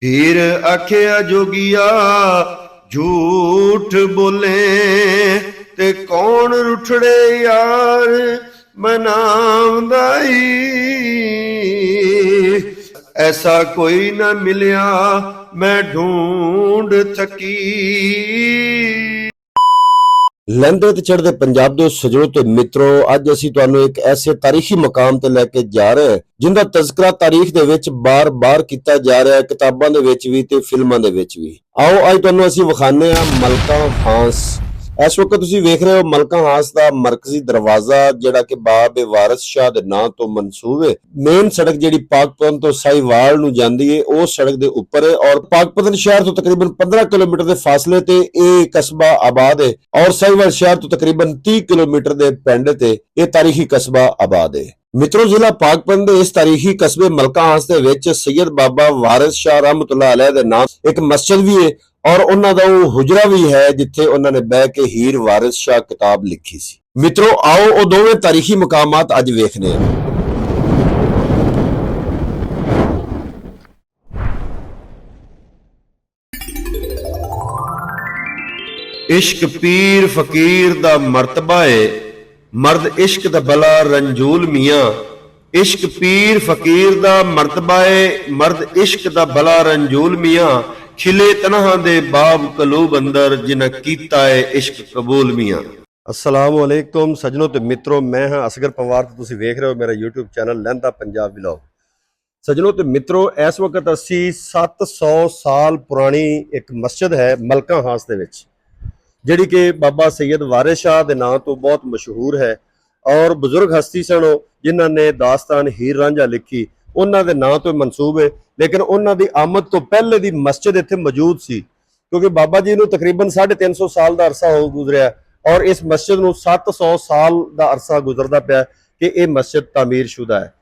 ਹੀਰ ਆਖਿਆ ਜੋਗੀਆ ਝੂਠ ਬੋਲੇ ਤੇ ਕੌਣ ਰੁਠੜੇ ਯਾਰ ਮਨਾਉਂਦਾਈ। ਐਸਾ ਕੋਈ ਨਾ ਮਿਲਿਆ ਮੈਂ ਢੂੰਡ ਥਕੀ। ਲਹਿੰਦੇ ਤੇ ਚੜ੍ਹਦੇ ਪੰਜਾਬ ਦੇ ਸੱਜਣੋ ਤੇ ਮਿੱਤਰੋ, ਅੱਜ ਅਸੀਂ ਤੁਹਾਨੂੰ ਇੱਕ ਐਸੇ ਤਾਰੀਖੀ ਮਕਾਮ ਤੇ ਲੈ ਕੇ ਜਾ ਰਹੇ ਹਾਂ ਜਿੰਦਾ ਤਜ਼ਕਰਾ ਤਾਰੀਖ ਦੇ ਵਿੱਚ ਬਾਰ-ਬਾਰ ਕੀਤਾ ਜਾ ਰਿਹਾ ਹੈ, ਕਿਤਾਬਾਂ ਦੇ ਵਿੱਚ ਵੀ ਤੇ ਫਿਲਮਾਂ ਦੇ ਵਿੱਚ ਵੀ। ਆਓ ਅੱਜ ਤੁਹਾਨੂੰ ਅਸੀਂ ਵਿਖਾਣੇ ਆ ਮਲਕਾ ਹਾਂਸ। ਇਸ ਵਕਤ ਤੁਸੀਂ ਵੇਖ ਰਹੇ ਹੋ ਮਲਕਾ ਹਾਂਸ ਦਾ ਮਰਕਜ਼ੀ ਦਰਵਾਜ਼ਾ, ਜਿਹੜਾ ਕਿ ਬਾਬੇ ਵਾਰਿਸ ਸ਼ਾਹ ਦੇ ਨਾਂ ਤੋਂ ਮਨਸੂਬ ਹੈ। ਮੇਨ ਸੜਕ ਜਿਹੜੀ ਪਾਕਪਤਨ ਤੋਂ ਸਾਹੀਵਾਲ ਨੂੰ ਜਾਂਦੀ ਹੈ, ਉਹ ਸੜਕ ਦੇ ਉੱਪਰ ਹੈ ਔਰ ਪਾਕਪਤਨ ਸ਼ਹਿਰ ਤੋਂ ਤਕਰੀਬਨ 15 ਕਿਲੋਮੀਟਰ ਦੇ ਫਾਸਲੇ ਤੇ ਇਹ ਕਸਬਾ ਆਬਾਦ ਹੈ ਔਰ ਸਾਹੀਵਾਲ ਸ਼ਹਿਰ ਤੋਂ ਤਕਰੀਬਨ 30 ਕਿਲੋਮੀਟਰ ਦੇ ਪਿੰਡ ਤੇ ਇਹ ਤਾਰੀਖੀ ਕਸਬਾ ਆਬਾਦ ਹੈ। ਮਿੱਤਰੋ, ਜ਼ਿਲ੍ਹਾ ਪਾਕਪਤਨ ਦੇ ਇਸ ਤਾਰੀਖੀ ਕਸਬੇ ਮਲਕਾ ਹਾਂਸ ਦੇ ਵਿੱਚ ਸੈਯਦ ਬਾਬਾ ਵਾਰਿਸ ਸ਼ਾਹ ਰਹਿਮਤੁल्लाह अलैह ਦੇ ਨਾਮ ਇੱਕ ਮਸਜਿਦ ਵੀ ਹੈ ਔਰ ਉਹਨਾਂ ਦਾ ਉਹ ਹੁਜਰਾ ਵੀ ਹੈ ਜਿੱਥੇ ਉਹਨਾਂ ਨੇ ਬਹਿ ਕੇ ਹੀਰ ਵਾਰਿਸ ਸ਼ਾਹ ਕਿਤਾਬ ਲਿਖੀ ਸੀ। ਮਿੱਤਰੋ, ਆਓ ਉਹ ਦੋਵੇਂ ਤਾਰੀਖੀ ਮਕਾਮਾਤ ਅੱਜ ਵੇਖਨੇ ਆ। इश्क पीर फकीर दा मरतबा है, मर्द इश्क दा बला रंजूल मियां। इश्क पीर फकीर दा मरतबा है, मर्द इश्क दा बला रंजूल मियां। खिले तनहा दे बाब कलूब अंदर जिन्ना कीता है इश्क कबूल मियां। अस्सलाम वालेकुम सज्जनों ते मित्रों, मैं हाँ असगर पंवार ते तुसीं वेख रहे हो मेरा YouTube चैनल लहंदा पंजाब व्लॉग। सज्जनों ते मित्रों, इस वक्त असी 700 साल पुरानी एक मस्जिद है मलका हास दे विच, ਜਿਹੜੀ ਕਿ ਬਾਬਾ ਸੈਯਦ ਵਾਰਿਸ ਸ਼ਾਹ ਦੇ ਨਾਂ ਤੋਂ ਬਹੁਤ ਮਸ਼ਹੂਰ ਹੈ ਔਰ ਬਜ਼ੁਰਗ ਹਸਤੀ ਸਨ ਜਿਨ੍ਹਾਂ ਨੇ ਦਾਸਤਾਨ ਹੀਰ ਰਾਂਝਾ ਲਿਖੀ, ਉਹਨਾਂ ਦੇ ਨਾਂ ਤੋਂ ਮਨਸੂਬ ਹੈ। ਲੇਕਿਨ ਉਹਨਾਂ ਦੀ ਆਮਦ ਤੋਂ ਪਹਿਲੇ ਦੀ ਮਸਜਿਦ ਇੱਥੇ ਮੌਜੂਦ ਸੀ, ਕਿਉਂਕਿ ਬਾਬਾ ਜੀ ਨੂੰ ਤਕਰੀਬਨ 350 ਸਾਲ ਦਾ ਅਰਸਾ ਹੋ ਗੁਜ਼ਰਿਆ ਔਰ ਇਸ ਮਸਜਿਦ ਨੂੰ 700 ਸਾਲ ਦਾ ਅਰਸਾ ਗੁਜ਼ਰਦਾ ਪਿਆ ਕਿ ਇਹ ਮਸਜਿਦ ਤਾਮੀਰ ਸ਼ੁਦਾ ਹੈ।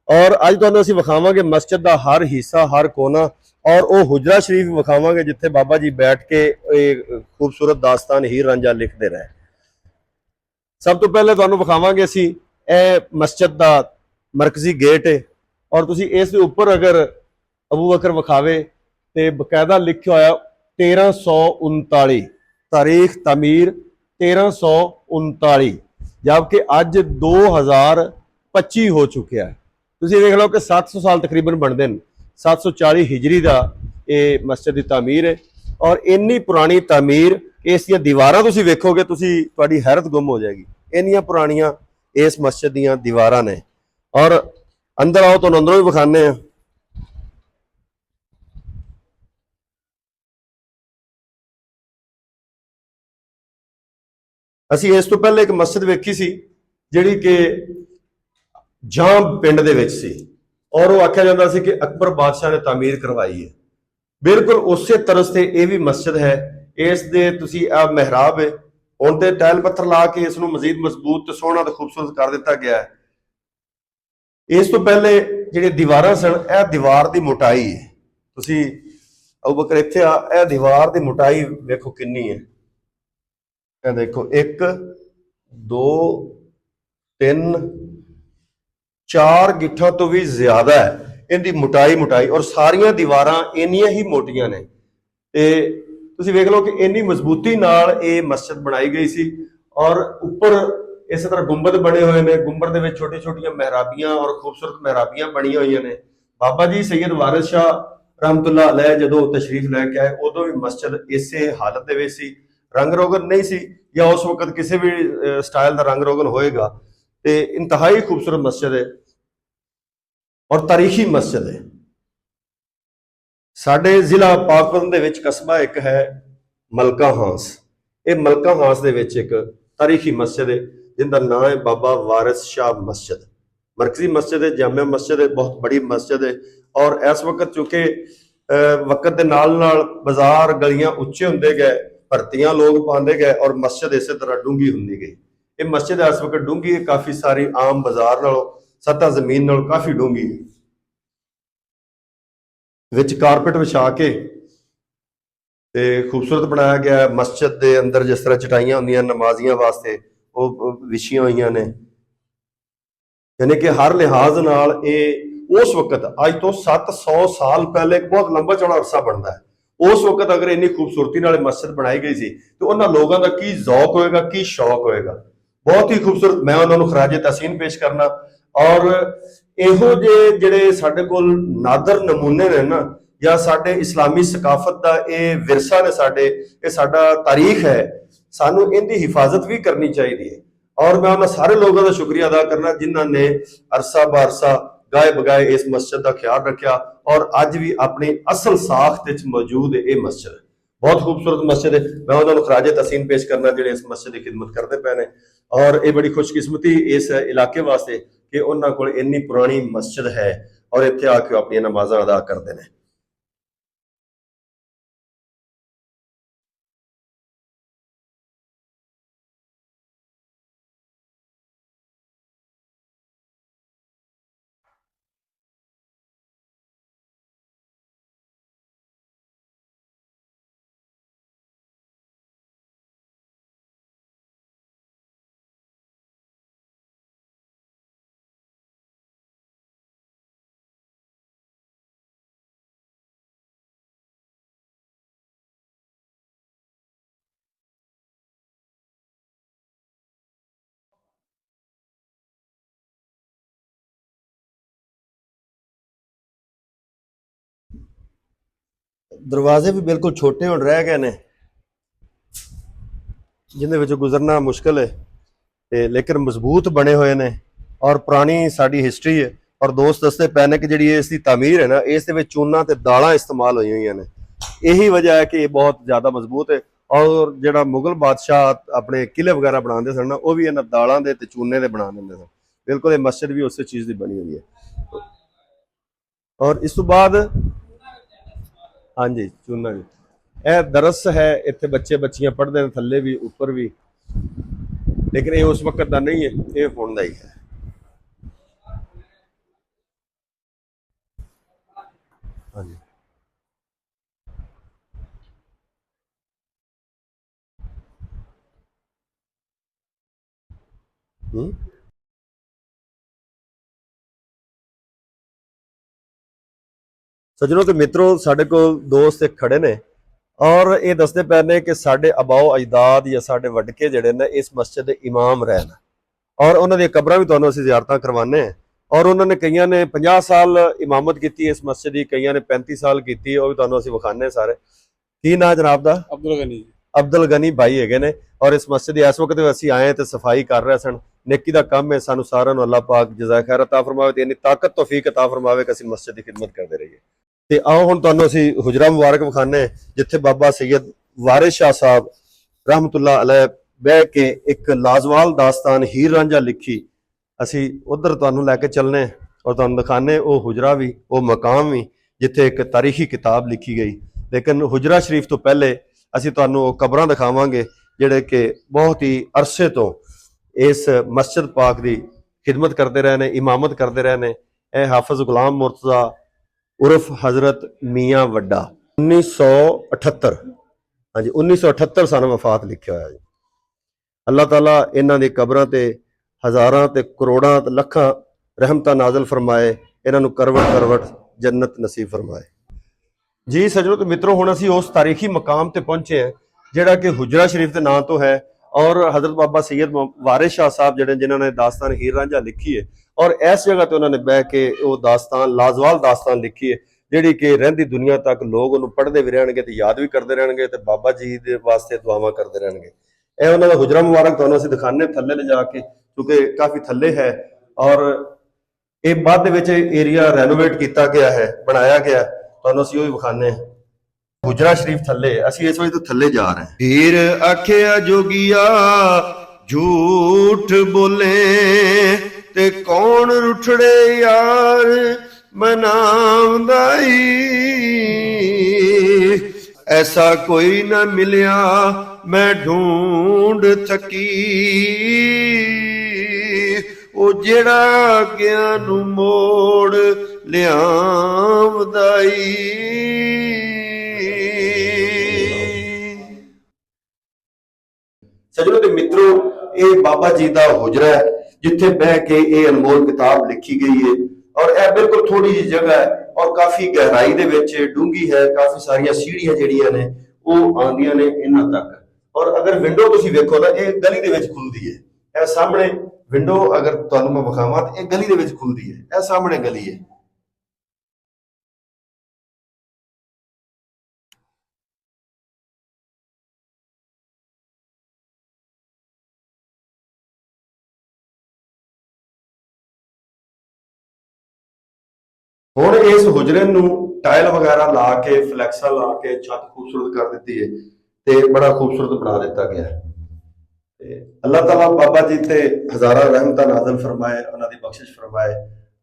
ਔਰ ਅੱਜ ਤੁਹਾਨੂੰ ਅਸੀਂ ਵਿਖਾਵਾਂਗੇ ਮਸਜਿਦ ਦਾ ਹਰ ਹਿੱਸਾ, ਹਰ ਕੋਨਾ और वो हुजरा शरीफ विखावांगे जिथे बाबा जी बैठ के खूबसूरत दास्तान हीर रांझा लिखते रहे। सब तो पहले तुहानू विखावांगे असी मस्जिद दा मरकजी गेट है और तुसी इस दे उपर अगर अबू बकर विखावे ते बकायदा लिखिया होया 1339 तारीख तामीर 1339, जबकि अज 2025 हो चुके हैं। तुसी देख लो कि 700 साल तकरीबन बनते हैं। 740 हिजरी का यह मस्जिद की तामीर है और इन्नी पुरानी तामीर इस दीवारां तुसीं वेखोगे तुहाडी हैरत गुम हो जाएगी। इन्नियां पुरानियां इस मस्जिद दीयां दीवारां ने। और अंदर आओ तुहानूं अंदरों भी विखाने हैं। असीं इस तो पहले एक मस्जिद वेखी सी जिहड़ी कि जाम पिंड दे विच सी और वो आख्या जाता सी कि अकबर बादशाह ने तामीर करवाई है। बिल्कुल उस तरह से यह भी मस्जिद है। इस दे तुसी आ महराब है, हुण ते टाइल पत्थर ला के इसनूं मजीद मजबूत ते सोहना ते खूबसूरत कर दिता गया है। इस तो पहले जिहड़ी दीवारां सन, यह दीवार की मोटाई है, तुसी अबू बकर इत्थे आ, यह दीवार की मोटाई वेखो किन्नी है। यह देखो 1 2 3 4 गिट्ठां तो भी ज्यादा है इनकी मोटाई और सारिया दीवारां इन्नियां ही मोटियां ने। ते तुसीं वेख लो कि इन्नी मजबूती नाल ये मस्जिद बनाई गई सी और उपर इस तरह गुंबद बने हुए हैं। गुंबद दे विच छोटी छोटियां महराबियां और खूबसूरत महराबियां बनी हुई ने। बाबा जी सैयद वारिस शाह रहमतुल्लाह अलैह जदों तशरीफ लैके आए उदों भी मस्जिद इसे हालत दे विच सी, रंग रोगन नहीं सी या उस वक्त किसी भी स्टाइल का रंग रोगन होएगा। ते इंतहाई खूबसूरत मस्जिद है और तारीखी मस्जिद है। साडे जिला पाकपतन दे विच कस्बा एक है मलका हास। ये मलका हास दे विच एक तारीखी मस्जिद है जिनका नाम है बाबा वारिस शाह मस्जिद। मरकजी मस्जिद है, जामिया मस्जिद है, बहुत बड़ी मस्जिद है। और इस वक्त चूंकि वक्त के नाल नाल बाजार गलियां उच्चे होंदे गए, भर्तियां लोग पाते गए और मस्जिद इस तरह डूंगी होंदी गई। ये मस्जिद इस वक्त डूंगी है, काफी सारी आम बाजार नालों सतह जमीन नालों काफी डूंगी है। विच कारपेट विछा के ते खूबसूरत बनाया गया है। मस्जिद के अंदर जिस तरह चटाइयां होंदियां नमाजियां वास्ते वो विछियां हुई ने, यानी कि हर लिहाज नाल ये ਉਸ ਵਕਤ ਅੱਜ ਤੋਂ 700 ਸਾਲ ਪਹਿਲੇ ਇੱਕ ਬਹੁਤ ਲੰਬਾ ਚੌੜਾ ਅਰਸਾ ਬਣਦਾ ਹੈ। ਉਸ ਵਕਤ ਅਗਰ ਇੰਨੀ ਖੂਬਸੂਰਤੀ ਨਾਲ ਮਸਜਿਦ ਬਣਾਈ ਗਈ ਸੀ ਤੇ ਉਹਨਾਂ ਲੋਕਾਂ ਦਾ ਕੀ ਜ਼ੌਕ ਹੋਏਗਾ, ਕੀ ਸ਼ੌਕ ਹੋਏਗਾ। ਬਹੁਤ ਹੀ ਖੂਬਸੂਰਤ, ਮੈਂ ਉਹਨਾਂ ਨੂੰ ਖਰਾਜੇ ਤਹਿਸੀਨ ਪੇਸ਼ ਕਰਨਾ। ਔਰ ਇਹੋ ਜਿਹੇ ਜਿਹੜੇ ਸਾਡੇ ਕੋਲ ਨਾਦਰ ਨਮੂਨੇ ਨੇ ਨਾ, ਜਾਂ ਸਾਡੇ ਇਸਲਾਮੀ ਸਕਾਫਤ ਦਾ ਇਹ ਵਿਰਸਾ ਨੇ, ਇਹ ਸਾਡਾ ਤਾਰੀਖ ਹੈ, ਸਾਨੂੰ ਇਹਦੀ ਹਿਫਾਜ਼ਤ ਵੀ ਕਰਨੀ ਚਾਹੀਦੀ ਹੈ। ਔਰ ਮੈਂ ਉਹਨਾਂ ਸਾਰੇ ਲੋਕਾਂ ਦਾ ਸ਼ੁਕਰੀਆ ਅਦਾ ਕਰਨਾ ਜਿਨ੍ਹਾਂ ਨੇ ਅਰਸਾ ਬਰਸਾ ਗਾਏ ਬਗਾਏ ਇਸ ਮਸਜਿਦ ਦਾ ਖਿਆਲ ਰੱਖਿਆ ਔਰ ਅੱਜ ਵੀ ਆਪਣੀ ਅਸਲ ਸਾਖਤ ਵਿੱਚ ਮੌਜੂਦ ਹੈ ਇਹ ਮਸਜਿਦ। ਬਹੁਤ ਖੂਬਸੂਰਤ ਮਸਜਿਦ ਹੈ। ਮੈਂ ਉਹਨਾਂ ਨੂੰ ਖਰਾਜੇ ਤਹਿਸੀਨ ਪੇਸ਼ ਕਰਨਾ ਜਿਹੜੇ ਇਸ ਮਸਜਿਦ ਦੀ ਖਿਦਮਤ ਕਰਦੇ ਪਏ ਨੇ। ਔਰ ਇਹ ਬੜੀ ਖੁਸ਼ਕਿਸਮਤੀ ਇਸ ਇਲਾਕੇ ਵਾਸਤੇ ਕਿ ਉਹਨਾਂ ਕੋਲ ਇੰਨੀ ਪੁਰਾਣੀ ਮਸਜਿਦ ਹੈ ਔਰ ਇੱਥੇ ਆ ਕੇ ਆਪਣੀਆਂ ਨਮਾਜ਼ਾਂ ਅਦਾ ਕਰਦੇ ਨੇ। ਦਰਵਾਜ਼ੇ ਵੀ ਬਿਲਕੁਲ ਛੋਟੇ ਹੁਣ ਰਹਿ ਗਏ ਨੇ, ਜਿਹਦੇ ਵਿੱਚੋਂ ਗੁਜ਼ਰਨਾ ਮੁਸ਼ਕਲ ਹੈ, ਤੇ ਲੇਕਿਨ ਮਜ਼ਬੂਤ ਬਣੇ ਹੋਏ ਨੇ। ਔਰ ਪੁਰਾਣੀ ਸਾਡੀ ਹਿਸਟਰੀ ਹੈ। ਔਰ ਦੋਸਤ ਦੱਸਦੇ ਪਏ ਨੇ ਕਿ ਜਿਹੜੀ ਇਸ ਦੀ ਤਾਮੀਰ ਹੈ ਨਾ, ਇਸ ਦੇ ਵਿੱਚ ਚੂਨਾ ਤੇ ਦਾਲਾਂ ਇਸਤੇਮਾਲ ਹੋਈਆਂ ਹੋਈਆਂ ਨੇ। ਇਹੀ ਵਜ੍ਹਾ ਹੈ ਕਿ ਇਹ ਬਹੁਤ ਜ਼ਿਆਦਾ ਮਜ਼ਬੂਤ ਹੈ। ਔਰ ਜਿਹੜਾ ਮੁਗਲ ਬਾਦਸ਼ਾਹ ਆਪਣੇ ਕਿਲੇ ਵਗੈਰਾ ਬਣਾਉਂਦੇ ਸਨ ਨਾ, ਉਹ ਵੀ ਇਹਨਾਂ ਦਾਲਾਂ ਦੇ ਤੇ ਚੂਨੇ ਦੇ ਬਣਾ ਦਿੰਦੇ ਸਨ। ਬਿਲਕੁਲ ਇਹ ਮਸਜਿਦ ਵੀ ਉਸੇ ਚੀਜ਼ ਦੀ ਬਣੀ ਹੋਈ ਹੈ। ਔਰ ਇਸ ਤੋਂ ਬਾਅਦ ਹਾਂਜੀ ਚੂਨਾ ਵੀ ਇਹ ਦਰਸ ਹੈ, ਇੱਥੇ ਬੱਚੇ ਬੱਚੀਆਂ ਪੜ੍ਹਦੇ ਨੇ, ਥੱਲੇ ਵੀ ਉੱਪਰ ਵੀ, ਲੇਕਿਨ ਇਹ ਉਸ ਵਕਤ ਦਾ ਨਹੀਂ ਹੈ, ਇਹ ਹੁਣ ਦਾ ਹੀ ਹੈ। ਹਾਂਜੀ ਸੱਜਣੋ ਤੇ ਮਿੱਤਰੋ, ਸਾਡੇ ਕੋਲ ਦੋਸਤ ਇੱਕ ਖੜੇ ਨੇ ਔਰ ਇਹ ਦੱਸਦੇ ਪਏ ਨੇ ਕਿ ਸਾਡੇ ਆਬਾਓ ਅਜਦਾਦ ਜਾਂ ਸਾਡੇ ਵੱਡਕੇ ਜਿਹੜੇ ਨੇ ਇਸ ਮਸਜਿਦ ਦੇ ਇਮਾਮ ਰਹੇ ਨੇ। ਔਰ ਉਹਨਾਂ ਦੀਆਂ ਕਬਰਾਂ ਵੀ ਤੁਹਾਨੂੰ ਅਸੀਂ ਜ਼ਿਆਰਤਾਂ ਕਰਵਾਉਂਦੇ ਹਾਂ। ਔਰ ਉਹਨਾਂ ਨੇ ਕਈਆਂ ਨੇ 50 ਸਾਲ ਇਮਾਮਤ ਕੀਤੀ ਇਸ ਮਸਜਿਦ ਦੀ, ਕਈਆਂ ਨੇ 35 ਸਾਲ ਕੀਤੀ, ਉਹ ਵੀ ਤੁਹਾਨੂੰ ਅਸੀਂ ਵਿਖਾਉਂਦੇ ਸਾਰੇ। ਕੀ ਨਾਂ ਜਨਾਬ ਦਾ? ਅਬਦੁਲ ਗਨੀ। ਅਬਦੁਲ ਗਨੀ ਭਾਈ ਹੈਗੇ ਨੇ। ਔਰ ਇਸ ਮਸਜਿਦ ਦੀ ਇਸ ਵਕਤ ਅਸੀਂ ਆਏ ਤੇ ਸਫਾਈ ਕਰ ਰਹੇ ਸਨ। ਨੇਕੀ ਦਾ ਕੰਮ ਹੈ, ਸਾਨੂੰ ਸਾਰਿਆਂ ਨੂੰ ਅੱਲਾਹ ਪਾਕ ਜਜ਼ਾ ਖੈਰ ਅਤਾ ਫਰਮਾਵੇ ਤੇ ਇੰਨੀ ਤਾਕਤ ਤੌਫੀਕ ਅਤਾ ਫਰਮਾਵੇ ਕਿ ਅਸੀਂ ਮਸਜਿਦ ਦੀ ਖਿਦਮਤ ਕਰਦੇ ਰਹੀਏ। ਤੇ ਆਓ ਹੁਣ ਤੁਹਾਨੂੰ ਅਸੀਂ ਹੁਜਰਾ ਮੁਬਾਰਕ ਵਿਖਾਉਂਦੇ, ਜਿੱਥੇ ਬਾਬਾ ਸੈਯਦ ਵਾਰਿਸ ਸ਼ਾਹ ਸਾਹਿਬ ਰਹਿਮਤੁल्लाह ਅਲੈਹ ਬਹਿ ਕੇ ਇੱਕ ਲਾਜਵਾਲ ਦਾਸਤਾਨ ਹੀਰ ਰਾਂਝਾ ਲਿਖੀ। ਅਸੀਂ ਉਧਰ ਤੁਹਾਨੂੰ ਲੈ ਕੇ ਚੱਲਨੇ ਔਰ ਤੁਹਾਨੂੰ ਦਿਖਾਣੇ ਉਹ ਹੁਜਰਾ ਵੀ, ਉਹ ਮਕਾਮ ਵੀ ਜਿੱਥੇ ਇੱਕ ਤਾਰੀਖੀ ਕਿਤਾਬ ਲਿਖੀ ਗਈ। ਲੇਕਿਨ ਹੁਜਰਾ ਸ਼ਰੀਫ ਤੋਂ ਪਹਿਲੇ ਅਸੀਂ ਤੁਹਾਨੂੰ ਉਹ ਕਬਰਾਂ ਦਿਖਾਵਾਂਗੇ ਜਿਹੜੇ ਕਿ ਬਹੁਤ ਹੀ ਅਰਸੇ ਤੋਂ ਇਸ ਮਸਜਿਦ ਪਾਕ ਦੀ ਖਿਦਮਤ ਕਰਦੇ ਰਹੇ ਨੇ, ਇਮਾਮਤ ਕਰਦੇ ਰਹੇ ਨੇ। ਇਹ ਹਾਫਿਜ਼ ਗੁਲਾਮ ਮੁਰਤਜ਼ਾ ਉਰਫ ਹਜ਼ਰਤ ਮੀਆਂ ਵੱਡਾ 1978 ਹਾਂਜੀ 1978 ਸਨ ਵਫਾਤ ਲਿਖਿਆ ਹੋਇਆ ਜੀ। ਅੱਲਾਹ ਤਾਲਾ ਇਹਨਾਂ ਦੀ ਕਬਰਾਂ ਤੇ ਹਜ਼ਾਰਾਂ ਤੇ ਕਰੋੜਾਂ ਤੇ ਲੱਖਾਂ ਰਹਿਮਤਾਂ ਨਾਜ਼ਲ ਫਰਮਾਏ, ਇਹਨਾਂ ਨੂੰ ਕਰਵਟ ਕਰਵਟ ਜੰਨਤ ਨਸੀਬ ਫਰਮਾਏ। ਜੀ ਸੱਜਣੋ ਤੇ ਮਿੱਤਰੋ, ਹੁਣ ਅਸੀਂ ਉਸ ਤਾਰੀਖੀ ਮਕਾਮ ਤੇ ਪਹੁੰਚੇ ਹਾਂ ਜਿਹੜਾ ਕਿ ਹੁਜਰਾ ਸ਼ਰੀਫ ਦੇ ਨਾਂ ਤੋਂ ਹੈ। ਔਰ ਹਜ਼ਰਤ ਬਾਬਾ ਸੈਯਦ ਵਾਰਿਸ ਸ਼ਾਹ ਸਾਹਿਬ ਜਿਹੜੇ ਜਿਨ੍ਹਾਂ ਨੇ ਦਾਸਤਾਨ ਹੀਰ ਰਾਂਝਾ ਲਿਖੀ ਹੈ, ਔਰ ਇਸ ਜਗ੍ਹਾ ਤੇ ਉਹਨਾਂ ਨੇ ਬਹਿ ਕੇ ਉਹ ਦਾਸਤਾਨ ਲਾਜਵਾਲ ਦਾਸਤਾਨ ਲਿਖੀ ਹੈ, ਜਿਹੜੀ ਕਿ ਰਹਿੰਦੀ ਦੁਨੀਆ ਤੱਕ ਲੋਕ ਉਹਨੂੰ ਪੜ੍ਹਦੇ ਵੀ ਰਹਿਣਗੇ ਤੇ ਯਾਦ ਵੀ ਕਰਦੇ ਰਹਿਣਗੇ ਤੇ ਬਾਬਾ ਜੀ ਦੇ ਵਾਸਤੇ ਦੁਆਵਾਂ ਕਰਦੇ ਰਹਿਣਗੇ। ਇਹ ਉਹਨਾਂ ਦਾ ਹੁਜਰਾ ਮੁਬਾਰਕ ਤੁਹਾਨੂੰ ਅਸੀਂ ਦਿਖਾਣੇ ਥੱਲੇ ਲਿਜਾ ਕੇ, ਕਿਉਂਕਿ ਕਾਫੀ ਥੱਲੇ ਹੈ ਔਰ ਇਹ ਬਾਅਦ ਦੇ ਵਿੱਚ ਏਰੀਆ ਰੈਨੋਵੇਟ ਕੀਤਾ ਗਿਆ ਹੈ, ਬਣਾਇਆ ਗਿਆ। ਤੁਹਾਨੂੰ ਅਸੀਂ ਉਹ ਵੀ ਵਿਖਾਣੇ। ਹੁਜਰਾ ਸ਼ਰੀਫ ਥੱਲੇ, ਅਸੀਂ ਇਸ ਵਜੇ ਤੋਂ ਥੱਲੇ ਜਾ ਰਹੇ ਹਾਂ। ਹੀਰ ਆਖਿਆ ਜੋਗੀਆ ਝੂਠ ਬੋਲੇ ਤੇ ਕੌਣ ਰੁਠੜੇ ਯਾਰ ਮਨਾਉਂਦਾ ਈ। ਐਸਾ ਕੋਈ ਨਾ ਮਿਲਿਆ ਮੈਂ ਢੂੰਡ ਥਕੀ, ਉਹ ਜਿਹੜਾ ਅੱਗਿਆਂ ਨੂੰ ਮੋੜ ਲਿਆਉਂਦਾ ਈ। ਸੱਜਣੋ ਤੇ ਮਿੱਤਰੋ, ਇਹ ਬਾਬਾ ਜੀ ਦਾ ਹੁਜਰਾ ਹੈ ਜਿੱਥੇ ਬਹਿ ਕੇ ਇਹ ਅਨਮੋਲ ਕਿਤਾਬ ਲਿਖੀ ਗਈ ਹੈ। ਔਰ ਇਹ ਬਿਲਕੁਲ ਥੋੜੀ ਜਿਹੀ ਜਗ੍ਹਾ ਹੈ ਔਰ ਕਾਫੀ ਗਹਿਰਾਈ ਦੇ ਵਿੱਚ ਡੂੰਘੀ ਹੈ, ਕਾਫੀ ਸਾਰੀਆਂ ਸੀੜੀਆਂ ਜਿਹੜੀਆਂ ਨੇ ਉਹ ਆਉਂਦੀਆਂ ਨੇ ਇਹਨਾਂ ਤੱਕ। ਔਰ ਅਗਰ ਵਿੰਡੋ ਤੁਸੀਂ ਵੇਖੋ ਨਾ, ਇਹ ਗਲੀ ਦੇ ਵਿੱਚ ਖੁੱਲਦੀ ਹੈ। ਇਹ ਸਾਹਮਣੇ ਵਿੰਡੋ ਅਗਰ ਤੁਹਾਨੂੰ ਮੈਂ ਵਿਖਾਵਾਂ ਤਾਂ ਇਹ ਗਲੀ ਦੇ ਵਿੱਚ ਖੁੱਲਦੀ ਹੈ, ਇਹ ਸਾਹਮਣੇ ਗਲੀ ਹੈ। ਹੁਣ ਇਸ ਹੁਜਰੇ ਨੂੰ ਟਾਇਲ ਵਗੈਰਾ ਲਾ ਕੇ, ਫਲੈਕਸਾਂ ਲਾ ਕੇ ਛੱਤ ਖੂਬਸੂਰਤ ਕਰ ਦਿੱਤੀ ਹੈ ਤੇ ਬੜਾ ਖੂਬਸੂਰਤ ਬਣਾ ਦਿੱਤਾ ਗਿਆ ਹੈ। ਤੇ ਅੱਲਾਹ ਤਾਲਾ ਬਾਬਾ ਜੀ ਤੇ ਹਜ਼ਾਰਾਂ ਰਹਿਮਤਾਂ ਨਾਜ਼ਿਲ ਫਰਮਾਏ, ਉਹਨਾਂ ਦੀ ਬਖਸ਼ਿਸ਼ ਫਰਮਾਏ।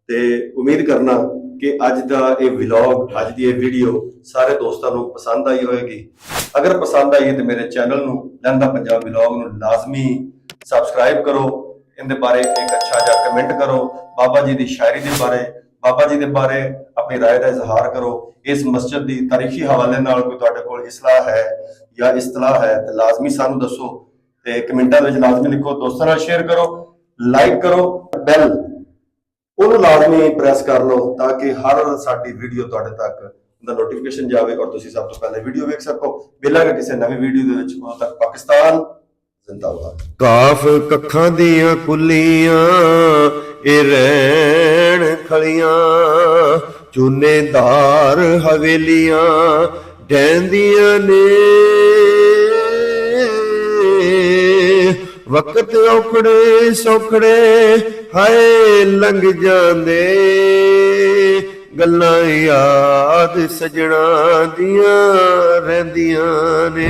ਤੇ ਉਮੀਦ ਕਰਨਾ ਕਿ ਅੱਜ ਦਾ ਇਹ ਵਲੌਗ, ਅੱਜ ਦੀ ਇਹ ਵੀਡੀਓ ਸਾਰੇ ਦੋਸਤਾਂ ਨੂੰ ਪਸੰਦ ਆਈ ਹੋਵੇਗੀ। ਅਗਰ ਪਸੰਦ ਆਈ ਹੈ ਤੇ ਮੇਰੇ ਚੈਨਲ ਨੂੰ ਲਹਿੰਦਾ ਪੰਜਾਬ ਵਲੌਗ ਨੂੰ ਲਾਜ਼ਮੀ ਸਬਸਕ੍ਰਾਈਬ ਕਰੋ, ਇਹਦੇ ਬਾਰੇ ਇੱਕ ਅੱਛਾ ਜਿਹਾ ਕਮੈਂਟ ਕਰੋ, ਬਾਬਾ ਜੀ ਦੀ ਸ਼ਾਇਰੀ ਦੇ ਬਾਰੇ, ਬਾਬਾ ਜੀ ਦੇ ਬਾਰੇ ਆਪਣੀ ਰਾਏ ਦਾ ਇਜ਼ਹਾਰ ਕਰੋ। ਇਸ ਮਸਜਿਦ ਦੀ ਤਾਰੀਖੀ ਹਵਾਲੇ ਨਾਲ ਕੋਈ ਤੁਹਾਡੇ ਕੋਲ ਇਸਲਾਹ ਹੈ ਜਾਂ ਇਸਤਲਾਹ ਹੈ ਤੇ ਲਾਜ਼ਮੀ ਸਾਨੂੰ ਦੱਸੋ ਤੇ ਕਮੈਂਟਾਂ ਵਿੱਚ ਲਾਜ਼ਮੀ ਲਿਖੋ। ਦੋਸਤਾਂ ਨਾਲ ਸ਼ੇਅਰ ਕਰੋ, ਲਾਈਕ ਕਰੋ, ਬੈਲ ਉਹਨੂੰ ਲਾਜ਼ਮੀ ਪ੍ਰੈਸ ਕਰ ਲਓ ਤਾਂ ਕਿ ਹਰ ਸਾਡੀ ਵੀਡੀਓ ਤੁਹਾਡੇ ਤੱਕ ਦਾ ਨੋਟੀਫਿਕੇਸ਼ਨ ਜਾਵੇ ਔਰ ਤੁਸੀਂ ਸਭ ਤੋਂ ਪਹਿਲੇ ਵੀਡੀਓ ਵੇਖ ਸਕੋ। ਮਿਲਾਂਗੇ ਕਿਸੇ ਨਵੀਂ ਵੀਡੀਓ ਦੇ ਵਿੱਚ। ਉਦੋਂ ਤੱਕ ਪਾਕਿਸਤਾਨ ਜ਼ਿੰਦਾਬਾਦ। ਕਾਫ ਕੱਖਾਂ ਦੀਆਂ ਕੁੱਲੀਆਂ ਇਹ ਰਹਿਣ ਖਲੀਆਂ, ਚੂਨੇਦਾਰ ਹਵੇਲੀਆਂ ਡੈਂਦੀਆਂ ਨੇ। ਵਕਤ ਔਖੜੇ ਸੌਖੜੇ ਹਾਏ ਲੰਘ ਜਾਂਦੇ, ਗੱਲਾਂ ਯਾਦ ਸਜਣਾ ਦੀਆਂ ਰਹਿੰਦੀਆਂ ਨੇ।